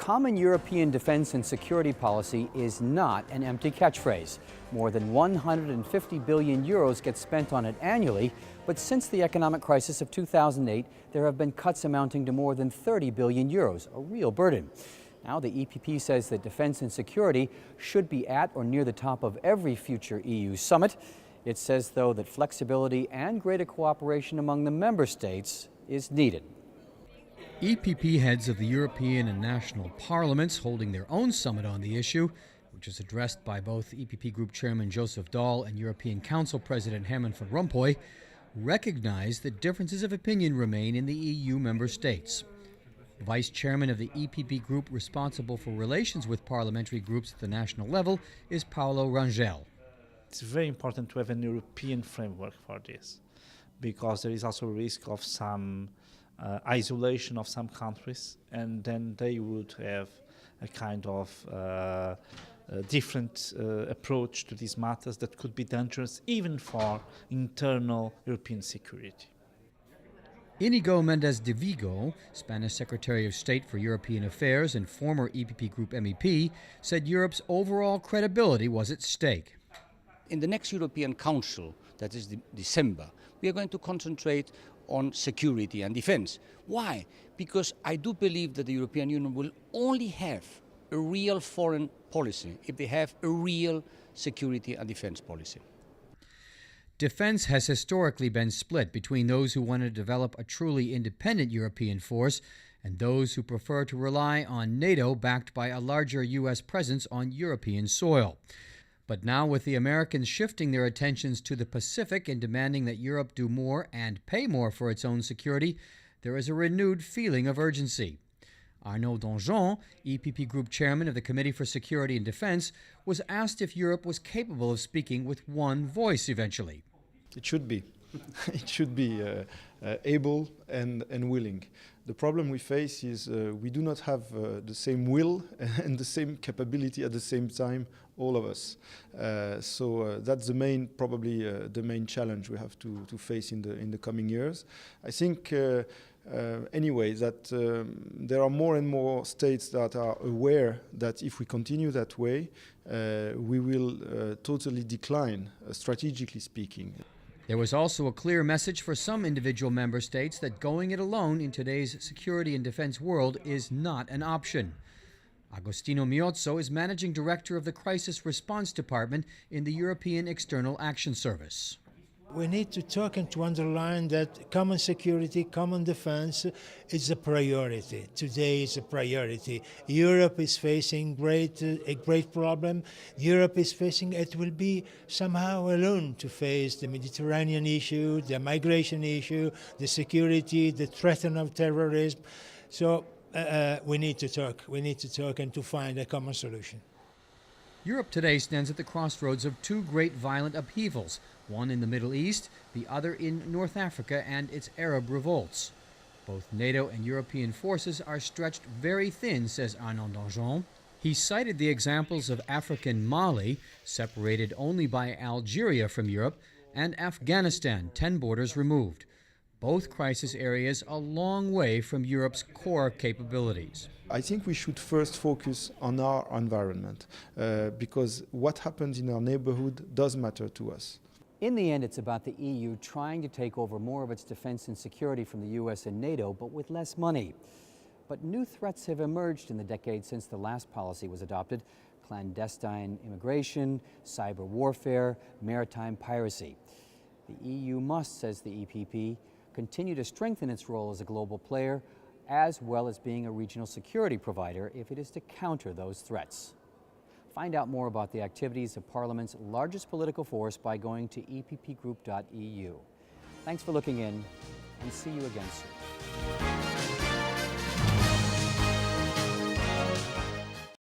common European defense and security policy is not an empty catchphrase. More than 150 billion euros get spent on it annually, but since the economic crisis of 2008, there have been cuts amounting to more than 30 billion euros, a real burden. Now the EPP says that defense and security should be at or near the top of every future EU summit. It says, though, that flexibility and greater cooperation among the member states is needed. EPP heads of the European and national parliaments holding their own summit on the issue, which is addressed by both EPP Group Chairman Joseph Daul and European Council President Herman Van Rompuy, recognize that differences of opinion remain in the EU member states. Vice Chairman of the EPP Group responsible for relations with parliamentary groups at the national level is Paulo Rangel. It's very important to have an European framework for this, because there is also a risk of some isolation of some countries, and then they would have a kind of different approach to these matters that could be dangerous even for internal European security. Inigo Mendes de Vigo, Spanish Secretary of State for European Affairs and former EPP Group MEP, said Europe's overall credibility was at stake. In the next European Council, that is December, we are going to concentrate on security and defense. Why? Because I do believe that the European Union will only have a real foreign policy if they have a real security and defense policy. Defense has historically been split between those who want to develop a truly independent European force and those who prefer to rely on NATO backed by a larger U.S. presence on European soil. But now, with the Americans shifting their attentions to the Pacific and demanding that Europe do more and pay more for its own security, there is a renewed feeling of urgency. Arnaud Danjean, EPP Group Chairman of the Committee for Security and Defense, was asked if Europe was capable of speaking with one voice eventually. It should be. It should be able and willing. The problem we face is we do not have the same will and the same capability at the same time, all of us. So that's probably the main challenge we have to face in the coming years. I think anyway that there are more and more states that are aware that if we continue that way, we will totally decline, strategically speaking. There was also a clear message for some individual member states that going it alone in today's security and defense world is not an option. Agostino Miozzo is Managing Director of the Crisis Response Department in the European External Action Service. We need to talk and to underline that common security, common defense is a priority. Today is a priority. Europe is facing a great problem. Europe is facing, it will be somehow alone to face the Mediterranean issue, the migration issue, the security, the threat of terrorism. So we need to talk. We need to talk and to find a common solution. Europe today stands at the crossroads of two great violent upheavals, one in the Middle East, the other in North Africa and its Arab revolts. Both NATO and European forces are stretched very thin, says Arnaud Danjean. He cited the examples of African Mali, separated only by Algeria from Europe, and Afghanistan, 10 borders removed. Both crisis areas a long way from Europe's core capabilities. I think we should first focus on our environment because what happens in our neighborhood does matter to us. In the end, it's about the EU trying to take over more of its defense and security from the US and NATO, but with less money. But new threats have emerged in the decades since the last policy was adopted: clandestine immigration, cyber warfare, maritime piracy. The EU must, says the EPP, continue to strengthen its role as a global player, as well as being a regional security provider if it is to counter those threats. Find out more about the activities of Parliament's largest political force by going to eppgroup.eu. Thanks for looking in, and see you again soon.